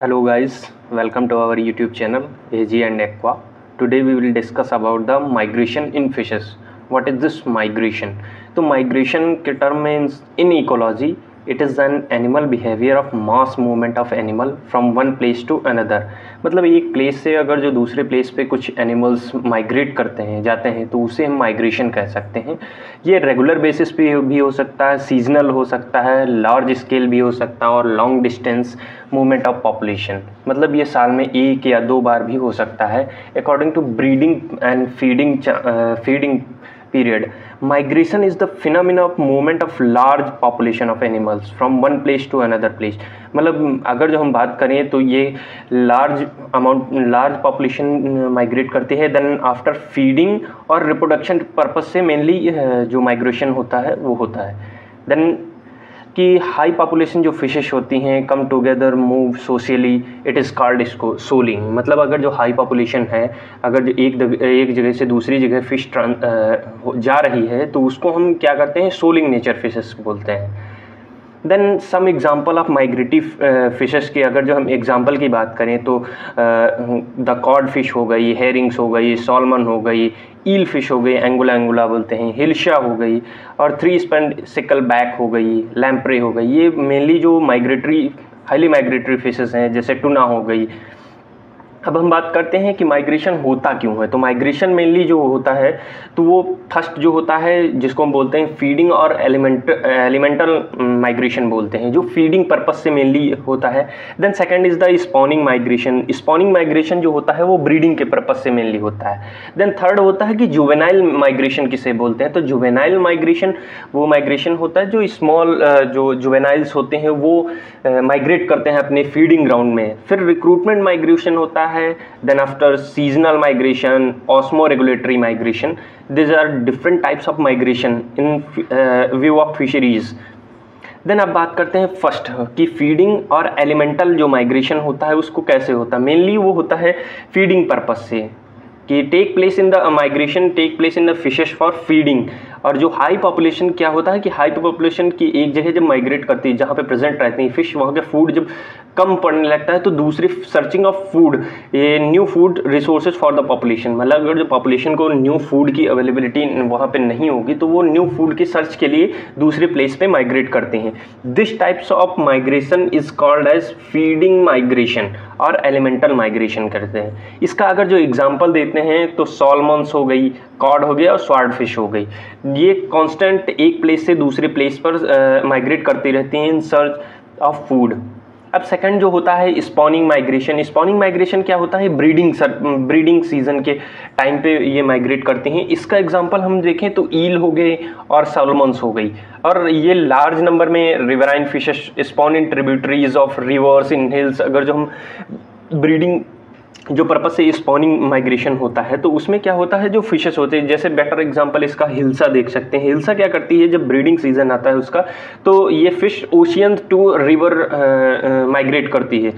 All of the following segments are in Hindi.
Hello guys, welcome to our YouTube channel AG and Aqua. Today we will discuss about the migration in fishes. What is this migration? तो migration के term means in ecology it is an animal behavior of mass movement of animal from one place to another. मतलब एक प्लेस से अगर जो दूसरे प्लेस पे कुछ एनिमल्स माइग्रेट करते हैं जाते हैं तो उसे हम माइग्रेशन कह सकते हैं. ये रेगुलर बेसिस पे भी हो सकता है, सीजनल हो सकता है, लार्ज स्केल भी हो सकता है और long distance movement of population. मतलब ये साल में एक या दो बार भी हो सकता है according to breeding and feeding period. Migration is the phenomena of movement of large population of animals from one place to another place. मतलब अगर जो हम बात करें तो ये लार्ज पॉपुलेशन माइग्रेट करती है. देन आफ्टर फीडिंग और रिप्रोडक्शन पर्पज से मेनली जो माइग्रेशन होता है वो होता है. देन कि हाई पॉपुलेशन जो फिशेस होती हैं come together move socially, it is called इसको सोलिंग. मतलब अगर जो हाई पॉपुलेशन है, अगर जो एक जगह से दूसरी जगह फिश जा रही है तो उसको हम क्या करते हैं, सोलिंग नेचर फिशेस बोलते हैं. Then some example of migrative fishes की अगर जो हम एग्जांपल की बात करें तो द कॉड फिश हो गई, हेरिंग्स हो गई, सॉल्मन हो गई, ईल फिश हो गई, एंगुला बोलते हैं, हिल्शा हो गई और थ्री स्पैंड सिकल बैक हो गई, लैम्प्रे हो गई. ये मेनली जो हाईली माइग्रेटरी फिशेस हैं, जैसे टूना हो गई. अब हम बात करते हैं कि माइग्रेशन होता क्यों है. तो माइग्रेशन मेनली जो होता है तो वो फर्स्ट जो होता है जिसको हम बोलते हैं फीडिंग और एलिमेंटल माइग्रेशन बोलते हैं, जो फीडिंग पर्पज से मेनली होता है. Then second is the spawning migration. Spawning migration जो होता है वो ब्रीडिंग के पर्पज से मेनली होता है. देन थर्ड होता है कि जुवेनाइल माइग्रेशन किसे बोलते हैं. तो जुवेनाइल माइग्रेशन वो माइग्रेशन होता है जो स्मॉल जो जुवेनाइल्स होते हैं वो माइग्रेट करते हैं अपने फीडिंग ग्राउंड में. फिर रिक्रूटमेंट माइग्रेशन होता है. Then after seasonal migration, osmoregulatory migration, these are different types of migration in view of fisheries. Then अब बात करते हैं फर्स्ट कि फीडिंग और एलिमेंटल जो माइग्रेशन होता है उसको कैसे होता है. मेनली वो होता है फीडिंग पर्पज से कि take place in the fishes for feeding. और जो हाई पॉपुलेशन क्या होता है कि हाई पॉपुलेशन की एक जगह जब माइग्रेट करती है जहाँ पे प्रेजेंट रहती है फिश, वहाँ के फूड जब कम पड़ने लगता है तो दूसरी सर्चिंग ऑफ फूड, ये new food resources for the population. मतलब अगर जो पॉपुलेशन को न्यू फूड की अवेलेबिलिटी वहाँ पे नहीं होगी तो वो न्यू फूड की सर्च के लिए दूसरे प्लेस पे माइग्रेट करते हैं. This types of migration is called as feeding migration और एलिमेंटल माइग्रेशन करते हैं. इसका अगर जो एग्जाम्पल देते हैं तो सॉल्मन्स हो गई, कॉड हो गया और स्वॉर्ड फिश हो गई. ये कांस्टेंट एक प्लेस से दूसरे प्लेस पर माइग्रेट करती रहती हैं इन सर्च ऑफ फूड. अब सेकंड जो होता है स्पॉनिंग माइग्रेशन. स्पॉनिंग माइग्रेशन क्या होता है, ब्रीडिंग सीजन के टाइम पे ये माइग्रेट करती हैं. इसका एग्जांपल हम देखें तो ईल हो गए और सैल्मन्स हो गई. और ये लार्ज नंबर में riverine fishes spawn in tributaries of reverse, in hills. अगर जो हम ब्रीडिंग जो पर्पज से स्पॉनिंग माइग्रेशन होता है तो उसमें क्या होता है, जो फिशेस होते हैं, जैसे बेटर एग्जांपल इसका हिल्सा देख सकते हैं. हिल्सा क्या करती है, जब ब्रीडिंग सीजन आता है उसका तो ये fish ocean to river migrate करती है.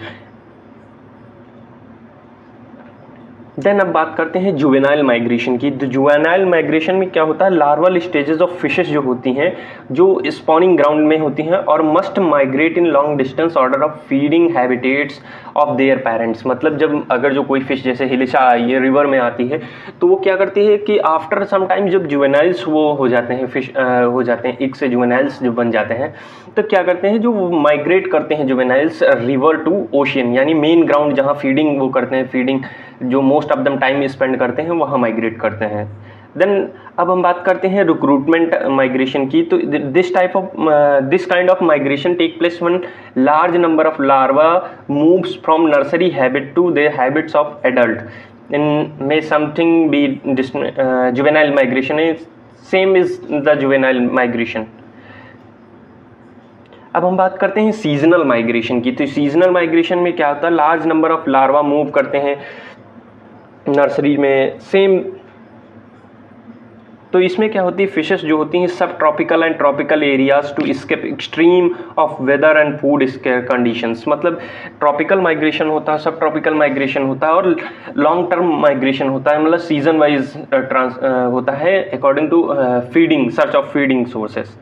देन अब बात करते हैं जुवेनाइल माइग्रेशन की. तो जुवेनाइल माइग्रेशन में क्या होता है, लार्वल स्टेजेस ऑफ फिशेस जो होती हैं जो स्पॉनिंग ग्राउंड में होती हैं और must migrate in long distance order of feeding habitats of their parents. मतलब जब अगर जो कोई फिश जैसे हिल्सा ये रिवर में आती है तो वो क्या करती है कि आफ्टर सम टाइम जब जुवेनाइल्स वो हो जाते हैं फिश हो जाते हैं, एक से जुवेनाइल्स जो बन जाते हैं तो क्या करते हैं, जो माइग्रेट करते हैं जुवेनाइल्स रिवर टू ओशियन, यानी मेन ग्राउंड जहाँ फीडिंग वो करते हैं, फीडिंग जो most of them time spend करते हैं वहाँ माइग्रेट करते हैं. देन अब हम बात करते हैं रिक्रूटमेंट माइग्रेशन की. तो this kind of migration take place when large number of larva moves from nursery habit to their habits of adult. In may something be juvenile migration is same is the juvenile migration. अब हम बात करते हैं सीजनल माइग्रेशन की. तो सीजनल माइग्रेशन में क्या होता है, large number of larva move करते हैं नर्सरी में सेम. तो इसमें क्या होती है, फिशेस जो होती हैं subtropical and tropical areas to escape extreme of weather and food conditions. मतलब ट्रॉपिकल माइग्रेशन होता है, सब ट्रॉपिकल माइग्रेशन होता है और लॉन्ग टर्म माइग्रेशन होता है. मतलब सीजन वाइज होता है according to feeding, search of feeding sources.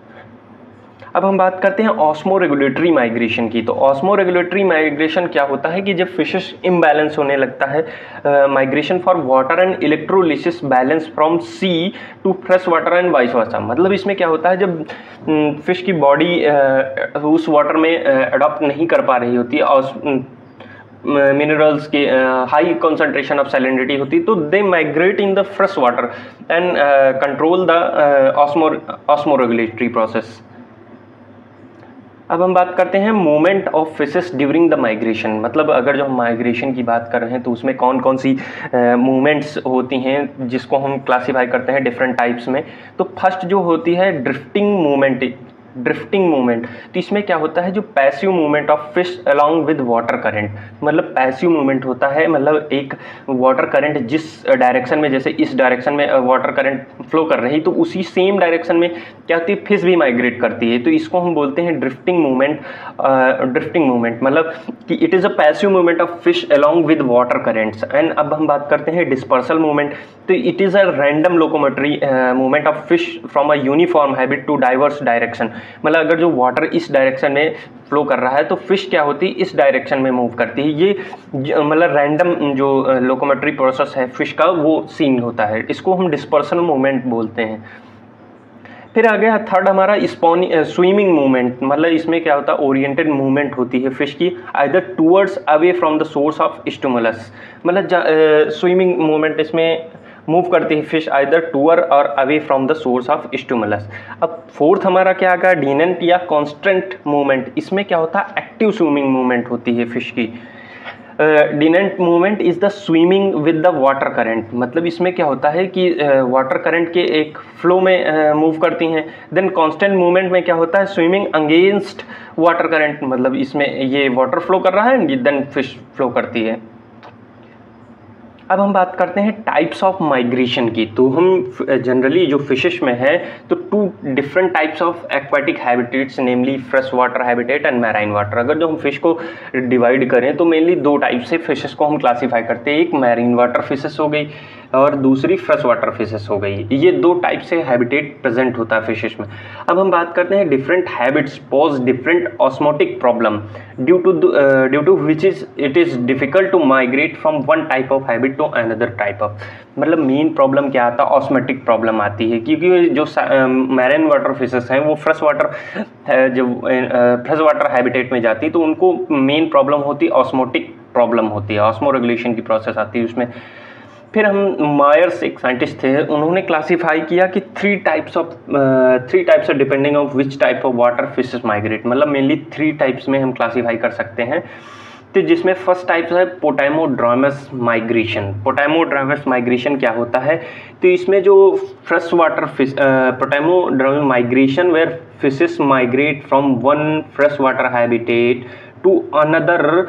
अब हम बात करते हैं ऑस्मोरेगुलेटरी माइग्रेशन की। तो ऑस्मोरेगुलेटरी माइग्रेशन क्या होता है कि जब फिशेस इम्बैलेंस होने लगता है, migration for water and electrolysis balance from sea to fresh water and vice versa. मतलब इसमें क्या होता है, जब फिश की बॉडी उस वाटर में अडॉप्ट नहीं कर पा रही होती और मिनरल्स की हाई कंसंट्रेशन ऑफ सैलिनिटी होती, तो they migrate in the fresh water and control the osmoregulatory process. अब हम बात करते हैं movement of fishes during the migration. मतलब अगर जो हम माइग्रेशन की बात कर रहे हैं तो उसमें कौन कौन सी मूवमेंट्स होती हैं जिसको हम क्लासीफाई करते हैं डिफरेंट टाइप्स में। तो फर्स्ट जो होती है ड्रिफ्टिंग मूवमेंट। तो इसमें क्या होता है, जो passive movement of fish along with water current. मतलब पैसिव मूवमेंट होता है, मतलब एक वाटर करंट जिस डायरेक्शन में, जैसे इस डायरेक्शन में वाटर करंट फ्लो कर रही, तो उसी सेम डायरेक्शन में क्या होती है, फिश भी माइग्रेट करती है। तो इसको हम बोलते हैं ड्रिफ्टिंग मूवमेंट। मतलब कि it is a passive movement of fish along with water currents. And अब हम बात करते हैं डिस्पर्सल मूवमेंट। तो it is a random locomotory movement of fish from a uniform habit to diverse direction. मतलब अगर जो वाटर इस डायरेक्शन में फ्लो कर रहा है तो फिश क्या होती है, इस डायरेक्शन में मूव करती है। ये मतलब रैंडम जो लोकोमोटरी प्रोसेस है फिश का, वो सीन होता है। इसको हम डिस्पर्सल मूवमेंट बोलते हैं। फिर आ गया थर्ड हमारा स्विमिंग मूवमेंट। मतलब इसमें क्या होता है, ओरिएंटेड मूवमेंट होती है फिश की either towards away from the source of stimulus. मतलब स्विमिंग मूवमेंट इसमें मूव करती है फिश आइदर टूअर और away from the source of stimulus. अब फोर्थ हमारा क्या आएगा, डीनेंट या कॉन्स्टेंट मूवमेंट। इसमें क्या होता है, एक्टिव स्विमिंग मूवमेंट होती है फिश की। Denatant movement is the swimming with the water current. मतलब इसमें क्या होता है कि वाटर करंट के एक फ्लो में मूव करती हैं। देन कांस्टेंट मूवमेंट में क्या होता है, स्विमिंग अगेंस्ट वाटर करंट। मतलब इसमें ये वाटर फ्लो कर रहा है, देन फिश फ्लो करती है। अब हम बात करते हैं टाइप्स ऑफ माइग्रेशन की। तो हम जनरली जो फिशेस में है तो two different types of aquatic habitats, namely fresh water habitat and marine water. अगर जो हम फिश को डिवाइड करें तो मेनली दो टाइप से फिशेस को हम क्लासीफाई करते हैं। एक मैरीन वाटर फिशेस हो गई और दूसरी फ्रेश वाटर फिशेस हो गई। ये दो टाइप से हैबिटेट प्रेजेंट होता है फिशेस में। अब हम बात करते हैं different habits pose different osmotic problem due to which it is difficult to migrate from one type of habit to another type of. मतलब मेन प्रॉब्लम क्या आता है, ऑस्मोटिक प्रॉब्लम आती है, क्योंकि जो मैरीन वाटर फिशेस हैं वो फ्रेश वाटर हैबिटेट में जाती है तो उनको मेन प्रॉब्लम होती है ऑस्मोटिक प्रॉब्लम होती है, ऑस्मो रेगुलेशन की प्रोसेस आती है उसमें। फिर हम मायर्स एक साइंटिस्ट थे, उन्होंने क्लासीफाई किया कि three types of depending of which type of water fishes migrate. मतलब मेनली थ्री टाइप्स में हम क्लासीफाई कर सकते हैं। तो जिसमें फर्स्ट टाइप है पोटामोड्रामस माइग्रेशन। पोटामोड्रामस माइग्रेशन क्या होता है, तो इसमें जो fresh water fish potamodromous migration where fishes migrate from one fresh water habitat to another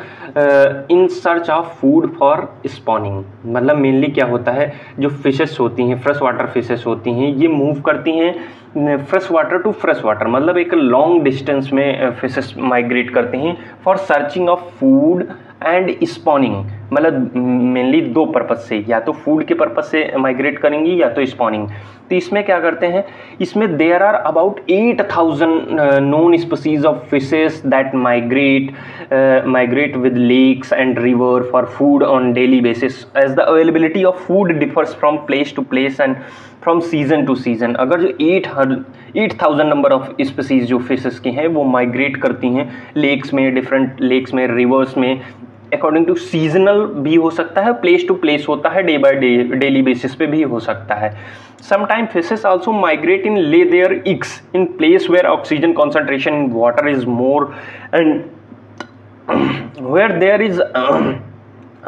in search of food for spawning. मतलब मेनली क्या होता है, जो फिशेस होती हैं फ्रेश वाटर फिशेस होती हैं, ये मूव करती हैं fresh water to fresh water. मतलब एक लॉन्ग डिस्टेंस में फिशेस माइग्रेट करती हैं for searching of food and spawning. मतलब मेनली दो पर्पज से, या तो फूड के पर्पज से माइग्रेट करेंगी या तो स्पॉनिंग। तो इसमें क्या करते हैं, इसमें there are about 8000 known species of fishes that migrate with lakes and river for food on daily basis as the availability of food differs from place to place and from season to season. अगर जो 8000 नंबर ऑफ स्पीसीज जो फिशेस की हैं वो माइग्रेट करती हैं लेक्स में, डिफरेंट लेक्स में, रिवर्स में, अकॉर्डिंग टू सीजनल भी हो सकता है, प्लेस टू प्लेस होता है, day by day daily basis पे भी हो सकता है। Sometime fishes also migrate in lay their eggs in place where oxygen concentration in water is more and where there is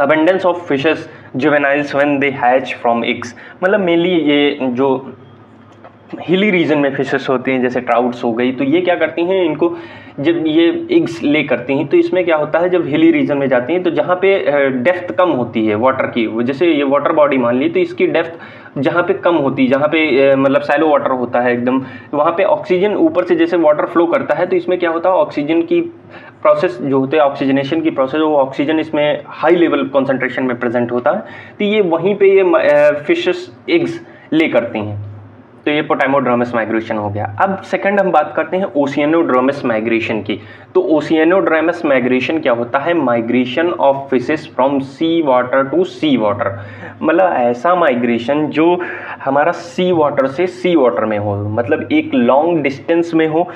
abundance of fishes juveniles when they hatch from eggs। मतलब मेनली ये जो हिली रीजन में फिशेस होती हैं जैसे ट्राउट्स हो गई, तो ये क्या करती हैं, इनको जब ये एग्स ले करती हैं तो इसमें क्या होता है, जब हिली रीजन में जाती हैं तो जहाँ पे डेप्थ कम होती है वाटर की, जैसे ये वाटर बॉडी मान ली तो इसकी डेप्थ जहाँ पे कम होती है, जहाँ पे मतलब सैलो वाटर होता है एकदम, वहाँ पे ऑक्सीजन ऊपर से जैसे वाटर फ्लो करता है तो इसमें क्या होता है, ऑक्सीजन की प्रोसेस जो होते हैं, ऑक्सीजनेशन की प्रोसेस, वो ऑक्सीजन इसमें हाई लेवल कॉन्सेंट्रेशन में प्रेजेंट होता है। तो ये वहीं पे ये फिशेस एग्स ले करती हैं। तो ये पोटामोड्रोमस माइग्रेशन हो गया। अब सेकंड हम बात करते हैं ओशियनोड्रोमस माइग्रेशन की। तो ओशियनोड्रोमस माइग्रेशन क्या होता है? Migration of fishes from sea water to sea water, मतलब ऐसा माइग्रेशन जो हमारा सी वाटर से सी वाटर में हो, मतलब एक लॉन्ग डिस्टेंस में हो,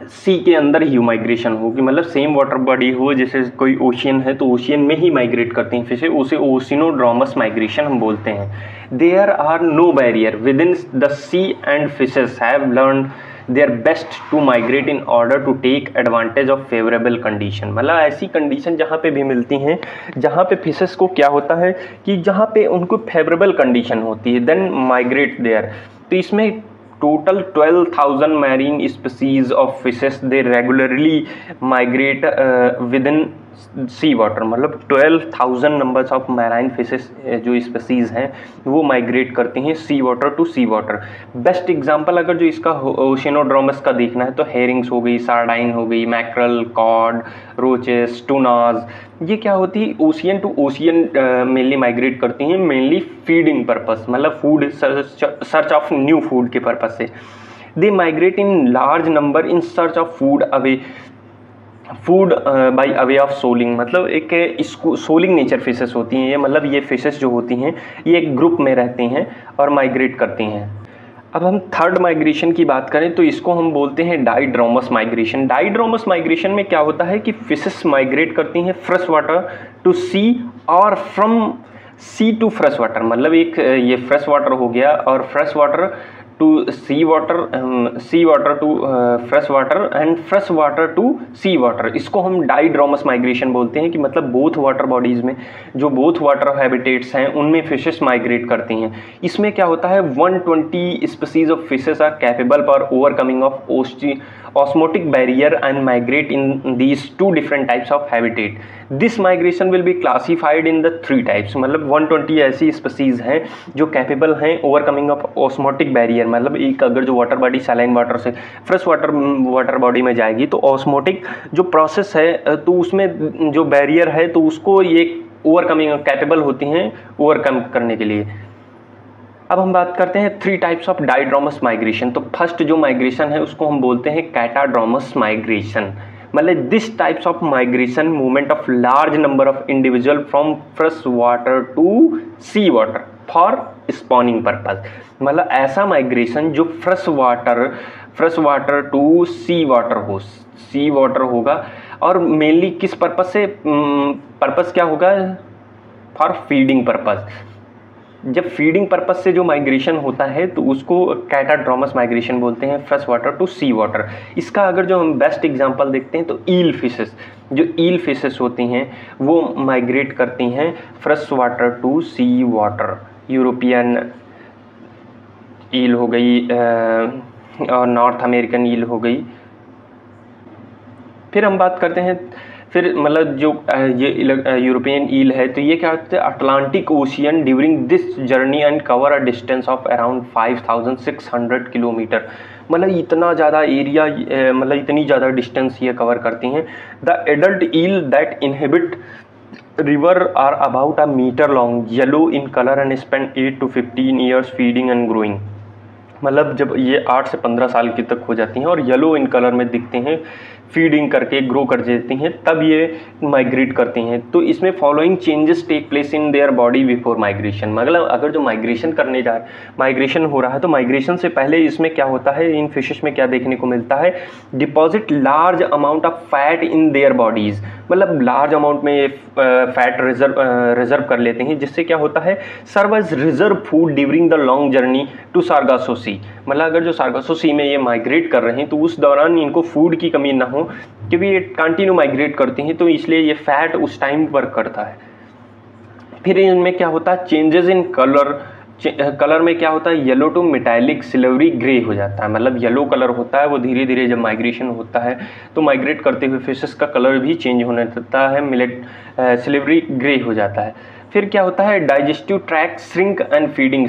सी के अंदर ही माइग्रेशन हो, कि मतलब सेम वाटर बॉडी हो, जैसे कोई ओशियन है तो ओशियन में ही माइग्रेट करती हैं फिशें, उसे ओशियनोड्रोमस माइग्रेशन हम बोलते हैं। There are no barrier within the sea and fishes have learn their best to migrate in order to take advantage of favourable condition, मतलब ऐसी कंडीशन जहाँ पे भी मिलती हैं जहाँ पे फिशेस को क्या होता है कि जहाँ पे उनको फेवरेबल कंडीशन होती है, देन माइग्रेट देयर। तो इसमें total 12,000 marine species of fishes they regularly migrate within sea water, मतलब 12,000 नंबर्स ऑफ मैराइन फिशेस जो स्पीसीज हैं वो माइग्रेट करती हैं sea water to sea water. Best example अगर जो इसका ओशियनोड्रोमस का देखना है तो हेरिंग्स हो गई, सार्डाइन हो गई, मैक्रल, कॉड, रोचेस, टूनाज, ये क्या होती है ocean to ocean mainly migrate करती हैं, मेनली फीडिंग पर्पस, मतलब food search of new food के पर्पज से। They migrate in large number in search of food by away of shoaling, मतलब एक इसको सोलिंग नेचर फिशेस होती हैं ये, मतलब ये फिशेस जो होती हैं ये एक ग्रुप में रहती हैं और माइग्रेट करती हैं। अब हम थर्ड माइग्रेशन की बात करें तो इसको हम बोलते हैं डाइड्रोमस माइग्रेशन। डाइड्रोमस माइग्रेशन में क्या होता है कि फिशेस माइग्रेट करती हैं फ्रेश वाटर टू सी और from sea to fresh water, मतलब एक ये फ्रेश वाटर हो गया और fresh water to sea water to fresh water and fresh water to sea water, इसको हम डाइड्रोमस माइग्रेशन बोलते हैं कि मतलब बोथ वाटर बॉडीज़ में जो बोथ वाटर हैबिटेट्स हैं उनमें फिशेस माइग्रेट करती हैं। इसमें क्या होता है 120 species of fishes are capable for overcoming of osmotic barrier and migrate in these two different types of habitat. This migration will be classified in the 3 types, मतलब 120 ऐसी स्पीसीज हैं जो कैपेबल हैं ओवरकमिंग ऑफ ऑस्मोटिक बैरियर, मतलब एक अगर जो वाटर बॉडी सैलाइन वाटर से फ्रेश वाटर बॉडी में जाएगी तो ऑस्मोटिक जो प्रोसेस है तो उसमें जो बैरियर है तो उसको ये ओवरकमिंग कैपेबल होती हैं ओवरकम करने के लिए। अब हम बात करते हैं 3 टाइप्स ऑफ डाइड्रोमस माइग्रेशन। तो फर्स्ट जो माइग्रेशन है उसको हम बोलते हैं कैटाड्रोमस माइग्रेशन, मतलब this types of migration movement of large number of individual from fresh water to sea water for spawning purpose, मतलब ऐसा माइग्रेशन जो fresh water to sea water होगा और मेनली किस पर्पज से, पर्पज क्या होगा, फॉर फीडिंग पर्पज। जब फीडिंग पर्पस से जो माइग्रेशन होता है तो उसको कैटाड्रोमस माइग्रेशन बोलते हैं, fresh water to sea water. इसका अगर जो हम बेस्ट एग्जांपल देखते हैं तो ईल फिशेस, जो ईल फिशेस होती हैं वो माइग्रेट करती हैं fresh water to sea water. European eel हो गई और नॉर्थ अमेरिकन ईल हो गई। फिर हम बात करते हैं फिर मतलब जो ये यूरोपियन ईल है तो ये क्या होता है Atlantic ocean during this journey and cover a distance of around 5600 kilometre, मतलब इतना ज़्यादा एरिया, मतलब इतनी ज़्यादा डिस्टेंस ये कवर करती हैं। The adult eel that inhabit river are about a metre long, yellow in colour and spend 8 to 15 years feeding and growing, मतलब जब ये 8 से 15 साल की तक हो जाती हैं और येलो इन कलर में दिखते हैं, फीडिंग करके ग्रो कर देती हैं, तब ये माइग्रेट करती हैं। तो इसमें following changes take place in their body before migration, मतलब अगर जो माइग्रेशन हो रहा है तो माइग्रेशन से पहले इसमें क्या होता है, इन फिशेस में क्या देखने को मिलता है, deposit large amount of fat in their bodies, मतलब लार्ज अमाउंट में फैट रिजर्व कर लेते हैं, जिससे क्या होता है serve as reserve food during the long journey to Sargasso Sea, मतलब अगर जो सार्गासो सी में ये माइग्रेट कर रहे हैं तो उस दौरान इनको फूड की कमी ना हो क्योंकि ये कंटिन्यू माइग्रेट करती हैं, तो इसलिए ये फैट उस टाइम वर्क करता है। फिर इनमें क्या होता है चेंजेस इन कलर में क्या होता है yellow to metallic silvery grey हो जाता है, मतलब येलो कलर होता है वो धीरे धीरे जब माइग्रेशन होता है तो माइग्रेट करते हुए फिशेस का कलर भी चेंज होने लगता है, सिल्वरी ग्रे हो जाता है। फिर क्या होता है digestive track shrink and feeding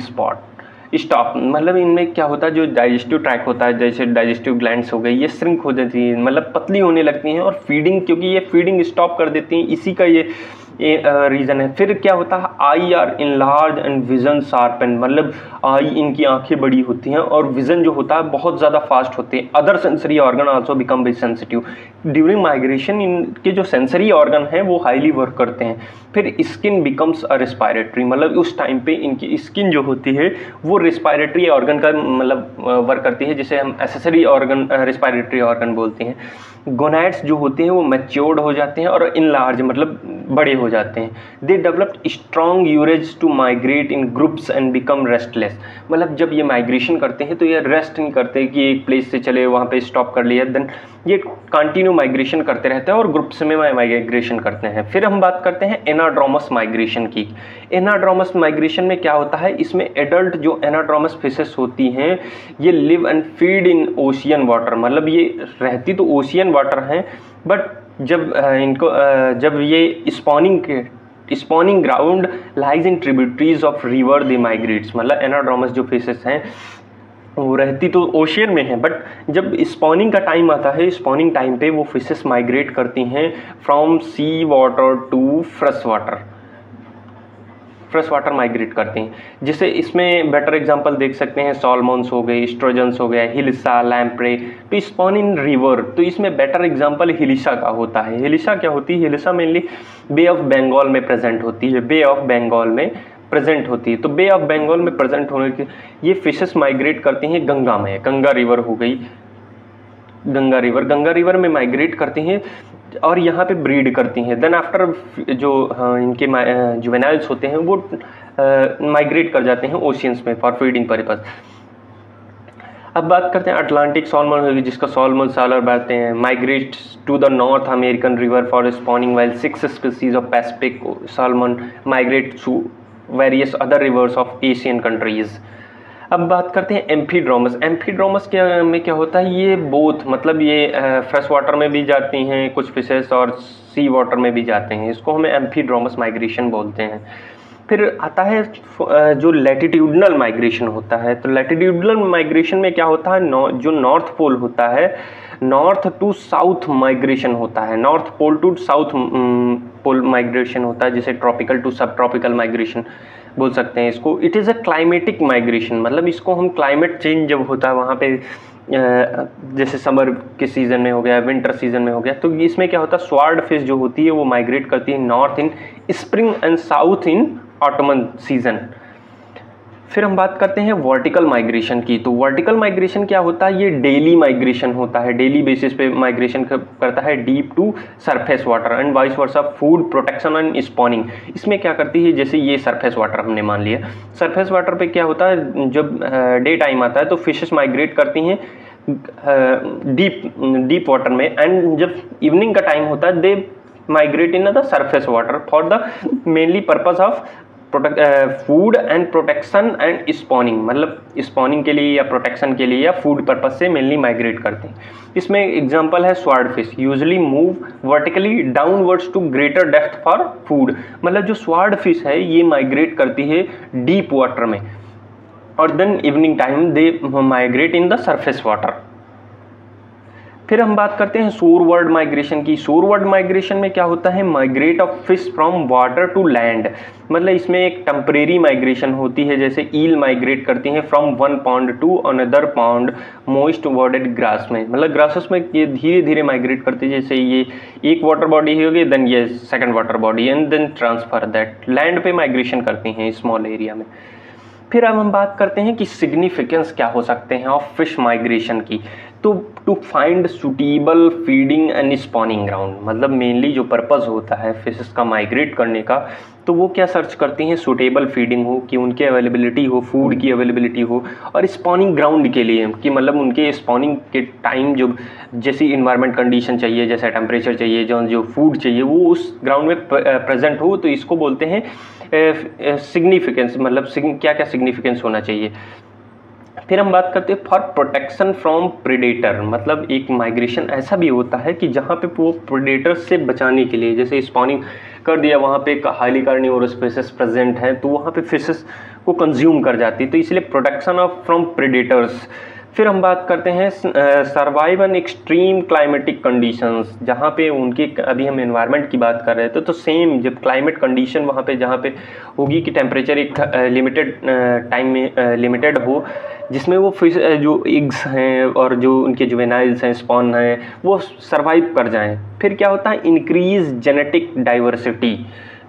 stop, मतलब इनमें क्या होता है जो डाइजेस्टिव ट्रैक होता है जैसे डाइजेस्टिव ग्लैंड्स हो गई ये श्रिंक हो जाती है, मतलब पतली होने लगती हैं और फीडिंग, क्योंकि ये फीडिंग स्टॉप कर देती हैं, इसी का ये रीज़न है। फिर क्या होता है, I R enlarge and vision sharpen, मतलब आई, इनकी आंखें बड़ी होती हैं और विजन जो होता है बहुत ज़्यादा फास्ट होते हैं। Other sensory organ also become very sensitive. During migration इनके जो सेंसरी ऑर्गन हैं वो हाईली वर्क करते हैं। फिर स्किन बिकम्स अ रेस्पायरेटरी, मतलब उस टाइम पे इनकी स्किन जो होती है वो रेस्पायरेटरी ऑर्गन का मतलब वर्क करती है, जिसे हम एसेसरी ऑर्गन रेस्पायरेटरी ऑर्गन बोलते हैं। गोनैड्स जो होते हैं वो मैच्योर्ड हो जाते हैं और इनलार्ज मतलब बड़े हो जाते हैं। They developed strong urge to migrate in groups and become restless, मतलब जब ये माइग्रेशन करते हैं तो ये रेस्ट नहीं करते कि एक प्लेस से चले वहाँ पे स्टॉप कर लिया, देन ये कंटिन्यू माइग्रेशन करते रहते हैं और ग्रुप्स में माइग्रेशन करते हैं। फिर हम बात करते हैं एनाड्रोमस माइग्रेशन की। एनाड्रोमस माइग्रेशन में क्या होता है, इसमें एडल्ट जो एनाड्रोमस फिशेस होती हैं ये live and feed in ocean water, मतलब ये रहती तो ओशियन वाटर हैं, बट जब जब ये spawning ground lies in tributaries of river they migrates, मतलब एनाड्रोमस जो फिशेस हैं वो रहती तो ओशियन में है, बट जब स्पॉनिंग का टाइम आता है, स्पॉनिंग टाइम पे वो फिशेस माइग्रेट करती हैं from sea water to fresh water migrate करते हैं। जिसे इसमें बेटर एग्जांपल देख सकते हैं, सॉलमॉन्स हो गए, स्ट्रोजन्स हो गया, हिलिसा, लैम्प्रे, तो स्पॉन इन रिवर, तो इसमें बेटर एग्जांपल हिलिसा का होता है। हिलिसा क्या होती है, हिलिसा मेनली बे ऑफ बंगाल में प्रेजेंट होती है, बे ऑफ बंगाल में प्रेजेंट होती है। तो बे ऑफ बंगाल में प्रेजेंट होने के ये फिशेस माइग्रेट करती हैं गंगा में, गंगा रिवर हो गई, गंगा रिवर में माइग्रेट करती हैं और यहाँ पे ब्रीड करती हैं। देन आफ्टर जो इनके जुवेनाइल्स होते हैं वो माइग्रेट कर जाते हैं ओशियंस में फॉर फीडिंग पर्पस। अब बात करते हैं अटलांटिक सॉल्मन होगी, जिसका सॉल्मन सालर कहते हैं, migrate to the North American river for spawning, while 6 species of Pacific salmon migrate to various other rivers of Asian countries. अब बात करते हैं एम्फीड्रोमस। एम्फीड्रोमस में क्या होता है, ये बोथ मतलब ये फ्रेश वाटर में भी जाती हैं कुछ फिशेस और सी वाटर में भी जाते हैं, इसको हमें एम्फीड्रोमस माइग्रेशन बोलते हैं। फिर आता है जो लैटिट्यूडनल माइग्रेशन होता है। तो लैटिट्यूडनल माइग्रेशन में क्या होता है, जो नॉर्थ पोल होता है, नॉर्थ टू साउथ माइग्रेशन होता है, north pole to south pole migration होता है, जिसे tropical to sub tropical migration बोल सकते हैं इसको। It is a climatic migration, मतलब इसको हम क्लाइमेट चेंज जब होता है वहाँ पे जैसे समर के सीज़न में हो गया, विंटर सीजन में हो गया, तो इसमें क्या होता है, स्वार्ड फिश जो होती है वो माइग्रेट करती है north in spring and south in ottoman season. फिर हम बात करते हैं वर्टिकल माइग्रेशन की। तो वर्टिकल माइग्रेशन क्या होता है, ये डेली माइग्रेशन होता है, डेली बेसिस पे माइग्रेशन करता है deep to surface water and vice versa, food protection and spawning. इसमें क्या करती है, जैसे ये सरफेस वाटर हमने मान लिया, सरफेस वाटर पे क्या होता है, जब डे टाइम आता है तो फिशेस माइग्रेट करती हैं डीप वाटर में, एंड जब इवनिंग का टाइम होता है they migrate in the surface water for the mainly purpose of food and protection and spawning, मतलब स्पॉनिंग के लिए या प्रोटेक्शन के लिए या फूड पर्पज से मेनली माइग्रेट करते हैं। इसमें एग्जांपल है sword fish, usually move vertically downwards to greater depth for food, मतलब जो स्वार्ड फिश है ये माइग्रेट करती है डीप वाटर में और then evening time they migrate in the surface water. फिर हम बात करते हैं शोरवर्ड माइग्रेशन की। शोरवर्ड माइग्रेशन में क्या होता है, migrate of fish from water to land, मतलब इसमें एक टेम्परेरी माइग्रेशन होती है, जैसे ईल माइग्रेट करती हैं from one pond to another pond moist watered grass में, मतलब ग्रासेस में ये धीरे धीरे माइग्रेट करती है, जैसे ये एक वाटर बॉडी होगी देन ये second water body and then transfer that, land पे माइग्रेशन करती हैं स्मॉल एरिया में। फिर अब हम बात करते हैं कि सिग्निफिकेंस क्या हो सकते हैं ऑफ फिश माइग्रेशन की। तो to find suitable feeding and spawning ground, मतलब मेनली जो पर्पस होता है फिशेस का माइग्रेट करने का, तो वो क्या सर्च करती हैं, सुटेबल फीडिंग हो, कि उनकी अवेलेबिलिटी हो, फूड की अवेलेबिलिटी हो, और स्पॉनिंग ग्राउंड के लिए कि मतलब उनके स्पॉनिंग के टाइम जो जैसी इन्वायरमेंट कंडीशन चाहिए, जैसा टेम्परेचर चाहिए, जो फूड चाहिए वो उस ग्राउंड में प्रेजेंट हो, तो इसको बोलते हैं सिग्निफिकेंस, मतलब क्या क्या सिग्निफिकेंस होना चाहिए। फिर हम बात करते हैं फॉर प्रोटेक्शन फ्रॉम प्रेडेटर, मतलब एक माइग्रेशन ऐसा भी होता है कि जहाँ पे वो प्रेडेटर से बचाने के लिए, जैसे स्पॉनिंग कर दिया वहाँ पे हाईली कार्निवोरस स्पीशीज प्रेजेंट हैं तो वहाँ पे फिशेस को कंज्यूम कर जाती है, तो इसलिए प्रोटेक्शन ऑफ फ्रॉम प्रेडेटर्स। फिर हम बात करते हैं survive in extreme climatic conditions, जहाँ पे उनके, अभी हम एनवायरनमेंट की बात कर रहे थे, तो सेम जब क्लाइमेट कंडीशन वहाँ पे जहाँ पे होगी कि टेम्परेचर एक लिमिटेड टाइम में लिमिटेड हो, जिसमें वो फिश जो एग्स हैं और जो उनके जुवेनाइल्स हैं, स्पॉन हैं, वो सर्वाइव कर जाएं। फिर क्या होता है, इंक्रीज जेनेटिक डाइवर्सिटी।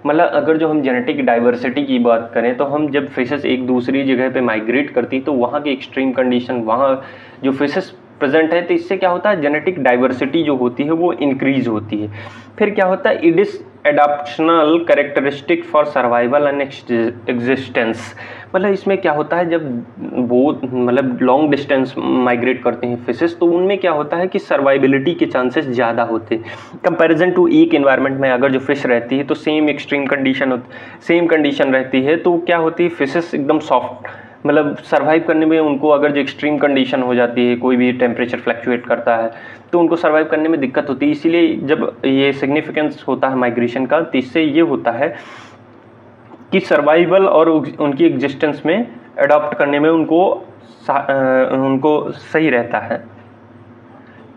मतलब अगर जो हम जेनेटिक डाइवर्सिटी की बात करें तो हम जब फिशेस एक दूसरी जगह पे माइग्रेट करती तो वहाँ की एक्सट्रीम कंडीशन, वहाँ जो फिशेस प्रेजेंट है, तो इससे क्या होता है, जेनेटिक डाइवर्सिटी जो होती है वो इंक्रीज होती है। फिर क्या होता है, it is adaptional characteristic for survival and existence. मतलब इसमें क्या होता है, जब वो मतलब लॉन्ग डिस्टेंस माइग्रेट करते हैं फिशेस, तो उनमें क्या होता है कि सर्वाइबिलिटी के चांसेस ज़्यादा होते हैं कंपैरिजन टू एक एनवायरनमेंट में। अगर जो फिश रहती है तो same extreme condition same condition रहती है, तो क्या होती है, फिशेस एकदम सॉफ्ट, मतलब सर्वाइव करने में उनको, अगर जो एक्सट्रीम कंडीशन हो जाती है, कोई भी टेम्परेचर फ्लक्चुएट करता है, तो उनको सर्वाइव करने में दिक्कत होती है। इसीलिए जब ये सिग्निफिकेंस होता है माइग्रेशन का, तो इससे ये होता है कि सर्वाइवल और उनकी एग्जिस्टेंस में अडॉप्ट करने में उनको सही रहता है।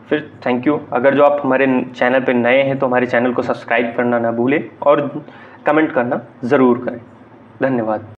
फिर थैंक यू। अगर जो आप हमारे चैनल पे नए हैं तो हमारे चैनल को सब्सक्राइब करना ना भूलें और कमेंट करना ज़रूर करें। धन्यवाद।